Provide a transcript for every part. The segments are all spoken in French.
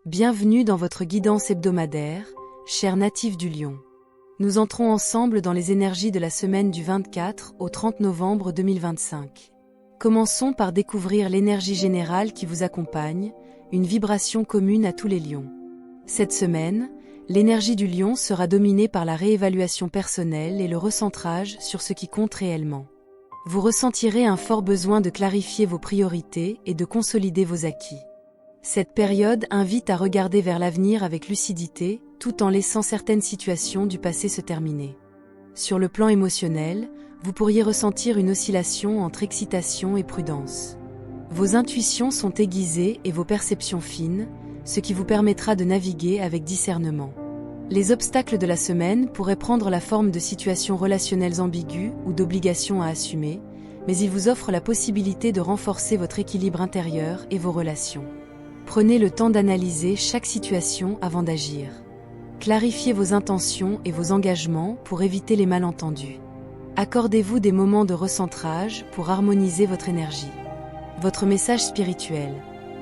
Bienvenue dans votre guidance hebdomadaire, chers natifs du Lion. Nous entrons ensemble dans les énergies de la semaine du 24 au 30 novembre 2025. Commençons par découvrir l'énergie générale qui vous accompagne, une vibration commune à tous les lions. Cette semaine, l'énergie du Lion sera dominée par la réévaluation personnelle et le recentrage sur ce qui compte réellement. Vous ressentirez un fort besoin de clarifier vos priorités et de consolider vos acquis. Cette période invite à regarder vers l'avenir avec lucidité, tout en laissant certaines situations du passé se terminer. Sur le plan émotionnel, vous pourriez ressentir une oscillation entre excitation et prudence. Vos intuitions sont aiguisées et vos perceptions fines, ce qui vous permettra de naviguer avec discernement. Les obstacles de la semaine pourraient prendre la forme de situations relationnelles ambiguës ou d'obligations à assumer, mais ils vous offrent la possibilité de renforcer votre équilibre intérieur et vos relations. Prenez le temps d'analyser chaque situation avant d'agir. Clarifiez vos intentions et vos engagements pour éviter les malentendus. Accordez-vous des moments de recentrage pour harmoniser votre énergie. Votre message spirituel.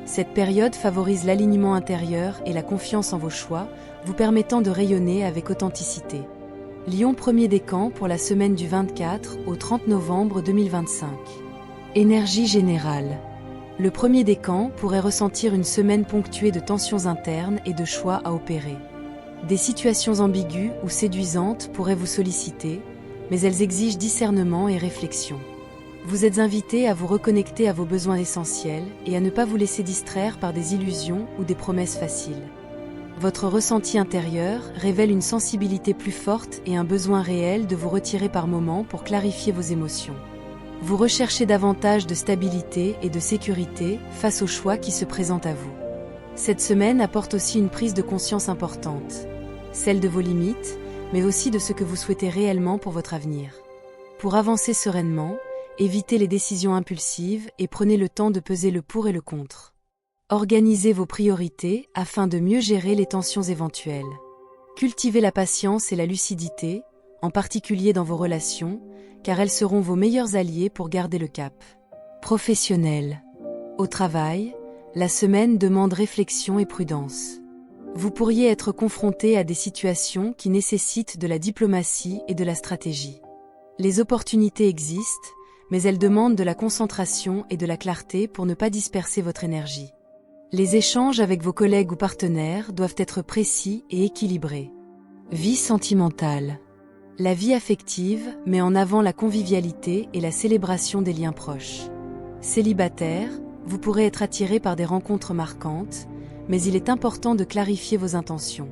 Cette période favorise l'alignement intérieur et la confiance en vos choix, vous permettant de rayonner avec authenticité. Lion premier décan pour la semaine du 24 au 30 novembre 2025. Énergie générale. Le premier décan pourrait ressentir une semaine ponctuée de tensions internes et de choix à opérer. Des situations ambiguës ou séduisantes pourraient vous solliciter, mais elles exigent discernement et réflexion. Vous êtes invité à vous reconnecter à vos besoins essentiels et à ne pas vous laisser distraire par des illusions ou des promesses faciles. Votre ressenti intérieur révèle une sensibilité plus forte et un besoin réel de vous retirer par moments pour clarifier vos émotions. Vous recherchez davantage de stabilité et de sécurité face aux choix qui se présentent à vous. Cette semaine apporte aussi une prise de conscience importante, celle de vos limites, mais aussi de ce que vous souhaitez réellement pour votre avenir. Pour avancer sereinement, évitez les décisions impulsives et prenez le temps de peser le pour et le contre. Organisez vos priorités afin de mieux gérer les tensions éventuelles. Cultivez la patience et la lucidité, en particulier dans vos relations, car elles seront vos meilleurs alliés pour garder le cap. Professionnel. Au travail, la semaine demande réflexion et prudence. Vous pourriez être confronté à des situations qui nécessitent de la diplomatie et de la stratégie. Les opportunités existent, mais elles demandent de la concentration et de la clarté pour ne pas disperser votre énergie. Les échanges avec vos collègues ou partenaires doivent être précis et équilibrés. Vie sentimentale. La vie affective met en avant la convivialité et la célébration des liens proches. Célibataire, vous pourrez être attiré par des rencontres marquantes, mais il est important de clarifier vos intentions.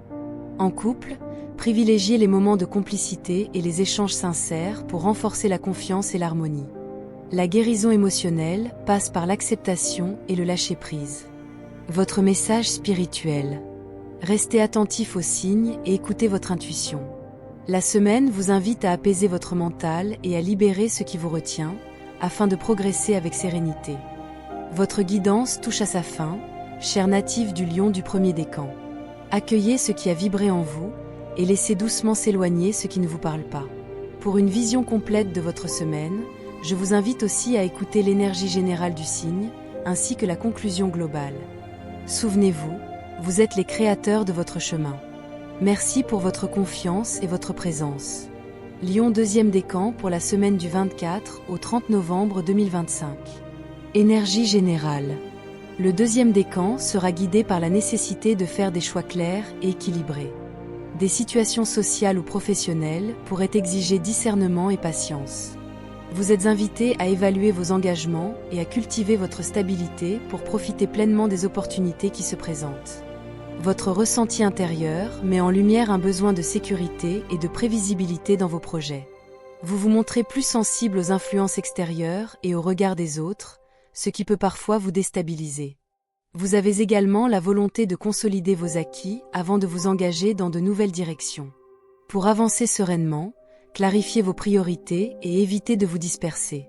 En couple, privilégiez les moments de complicité et les échanges sincères pour renforcer la confiance et l'harmonie. La guérison émotionnelle passe par l'acceptation et le lâcher-prise. Votre message spirituel. Restez attentif aux signes et écoutez votre intuition. La semaine vous invite à apaiser votre mental et à libérer ce qui vous retient, afin de progresser avec sérénité. Votre guidance touche à sa fin, chers natifs du Lion du premier décan. Accueillez ce qui a vibré en vous, et laissez doucement s'éloigner ce qui ne vous parle pas. Pour une vision complète de votre semaine, je vous invite aussi à écouter l'énergie générale du signe, ainsi que la conclusion globale. Souvenez-vous, vous êtes les créateurs de votre chemin. Merci pour votre confiance et votre présence. Lion deuxième décan pour la semaine du 24 au 30 novembre 2025. Énergie générale. Le deuxième décan sera guidé par la nécessité de faire des choix clairs et équilibrés. Des situations sociales ou professionnelles pourraient exiger discernement et patience. Vous êtes invité à évaluer vos engagements et à cultiver votre stabilité pour profiter pleinement des opportunités qui se présentent. Votre ressenti intérieur met en lumière un besoin de sécurité et de prévisibilité dans vos projets. Vous vous montrez plus sensible aux influences extérieures et au regard des autres, ce qui peut parfois vous déstabiliser. Vous avez également la volonté de consolider vos acquis avant de vous engager dans de nouvelles directions. Pour avancer sereinement, clarifiez vos priorités et évitez de vous disperser.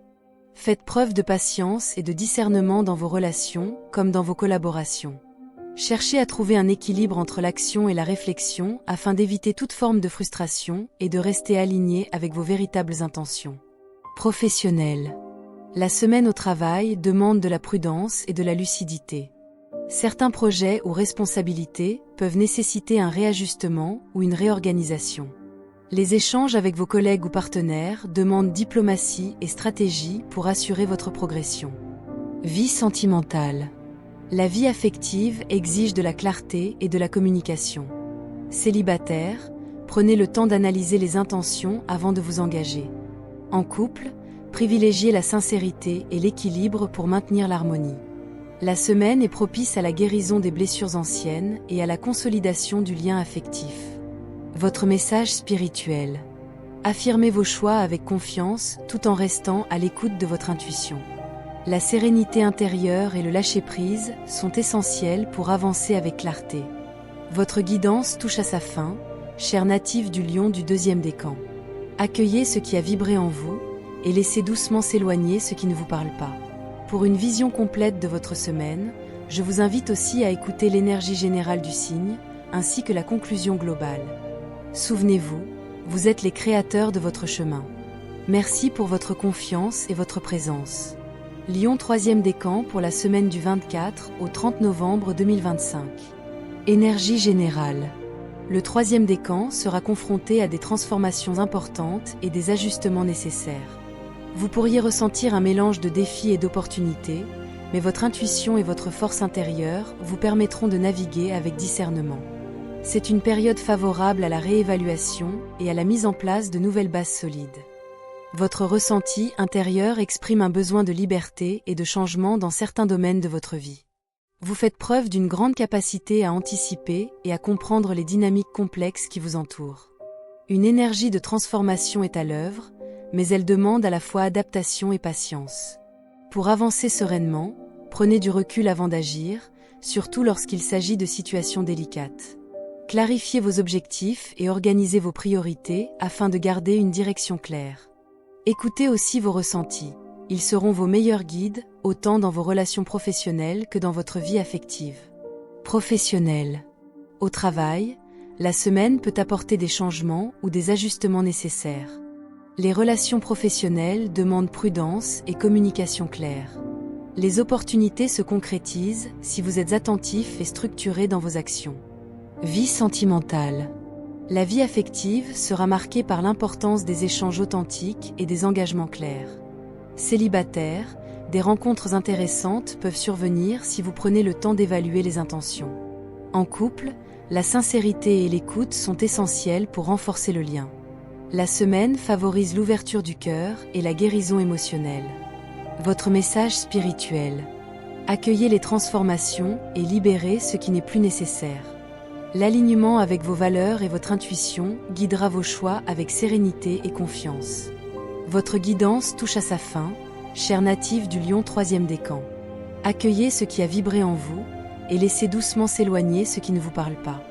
Faites preuve de patience et de discernement dans vos relations comme dans vos collaborations. Cherchez à trouver un équilibre entre l'action et la réflexion afin d'éviter toute forme de frustration et de rester aligné avec vos véritables intentions. Professionnel. La semaine au travail demande de la prudence et de la lucidité. Certains projets ou responsabilités peuvent nécessiter un réajustement ou une réorganisation. Les échanges avec vos collègues ou partenaires demandent diplomatie et stratégie pour assurer votre progression. Vie sentimentale. La vie affective exige de la clarté et de la communication. Célibataire, prenez le temps d'analyser les intentions avant de vous engager. En couple, privilégiez la sincérité et l'équilibre pour maintenir l'harmonie. La semaine est propice à la guérison des blessures anciennes et à la consolidation du lien affectif. Votre message spirituel. Affirmez vos choix avec confiance tout en restant à l'écoute de votre intuition. La sérénité intérieure et le lâcher-prise sont essentiels pour avancer avec clarté. Votre guidance touche à sa fin, cher natif du Lion du deuxième décan. Accueillez ce qui a vibré en vous et laissez doucement s'éloigner ce qui ne vous parle pas. Pour une vision complète de votre semaine, je vous invite aussi à écouter l'énergie générale du signe, ainsi que la conclusion globale. Souvenez-vous, vous êtes les créateurs de votre chemin. Merci pour votre confiance et votre présence. Lion 3e décan pour la semaine du 24 au 30 novembre 2025. Énergie générale. Le 3e décan sera confronté à des transformations importantes et des ajustements nécessaires. Vous pourriez ressentir un mélange de défis et d'opportunités, mais votre intuition et votre force intérieure vous permettront de naviguer avec discernement. C'est une période favorable à la réévaluation et à la mise en place de nouvelles bases solides. Votre ressenti intérieur exprime un besoin de liberté et de changement dans certains domaines de votre vie. Vous faites preuve d'une grande capacité à anticiper et à comprendre les dynamiques complexes qui vous entourent. Une énergie de transformation est à l'œuvre, mais elle demande à la fois adaptation et patience. Pour avancer sereinement, prenez du recul avant d'agir, surtout lorsqu'il s'agit de situations délicates. Clarifiez vos objectifs et organisez vos priorités afin de garder une direction claire. Écoutez aussi vos ressentis. Ils seront vos meilleurs guides, autant dans vos relations professionnelles que dans votre vie affective. Professionnelle. Au travail, la semaine peut apporter des changements ou des ajustements nécessaires. Les relations professionnelles demandent prudence et communication claire. Les opportunités se concrétisent si vous êtes attentif et structuré dans vos actions. Vie sentimentale. La vie affective sera marquée par l'importance des échanges authentiques et des engagements clairs. Célibataire, des rencontres intéressantes peuvent survenir si vous prenez le temps d'évaluer les intentions. En couple, la sincérité et l'écoute sont essentielles pour renforcer le lien. La semaine favorise l'ouverture du cœur et la guérison émotionnelle. Votre message spirituel. Accueillez les transformations et libérez ce qui n'est plus nécessaire. L'alignement avec vos valeurs et votre intuition guidera vos choix avec sérénité et confiance. Votre guidance touche à sa fin, cher natif du Lion 3e décan. Accueillez ce qui a vibré en vous et laissez doucement s'éloigner ce qui ne vous parle pas.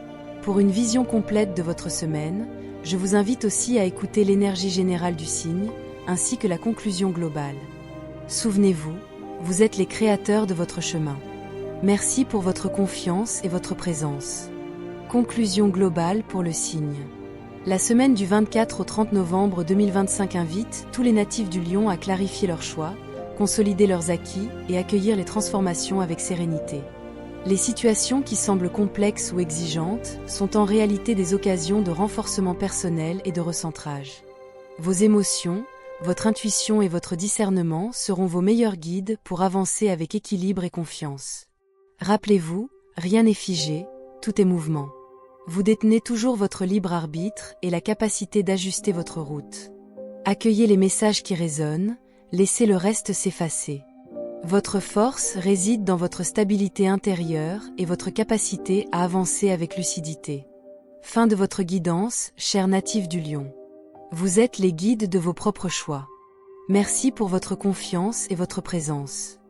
Pour une vision complète de votre semaine, je vous invite aussi à écouter l'énergie générale du signe, ainsi que la conclusion globale. Souvenez-vous, vous êtes les créateurs de votre chemin. Merci pour votre confiance et votre présence. Conclusion globale pour le signe. La semaine du 24 au 30 novembre 2025 invite tous les natifs du Lion à clarifier leurs choix, consolider leurs acquis et accueillir les transformations avec sérénité. Les situations qui semblent complexes ou exigeantes sont en réalité des occasions de renforcement personnel et de recentrage. Vos émotions, votre intuition et votre discernement seront vos meilleurs guides pour avancer avec équilibre et confiance. Rappelez-vous, rien n'est figé, tout est mouvement. Vous détenez toujours votre libre arbitre et la capacité d'ajuster votre route. Accueillez les messages qui résonnent, laissez le reste s'effacer. Votre force réside dans votre stabilité intérieure et votre capacité à avancer avec lucidité. Fin de votre guidance, cher natif du Lion. Vous êtes les guides de vos propres choix. Merci pour votre confiance et votre présence.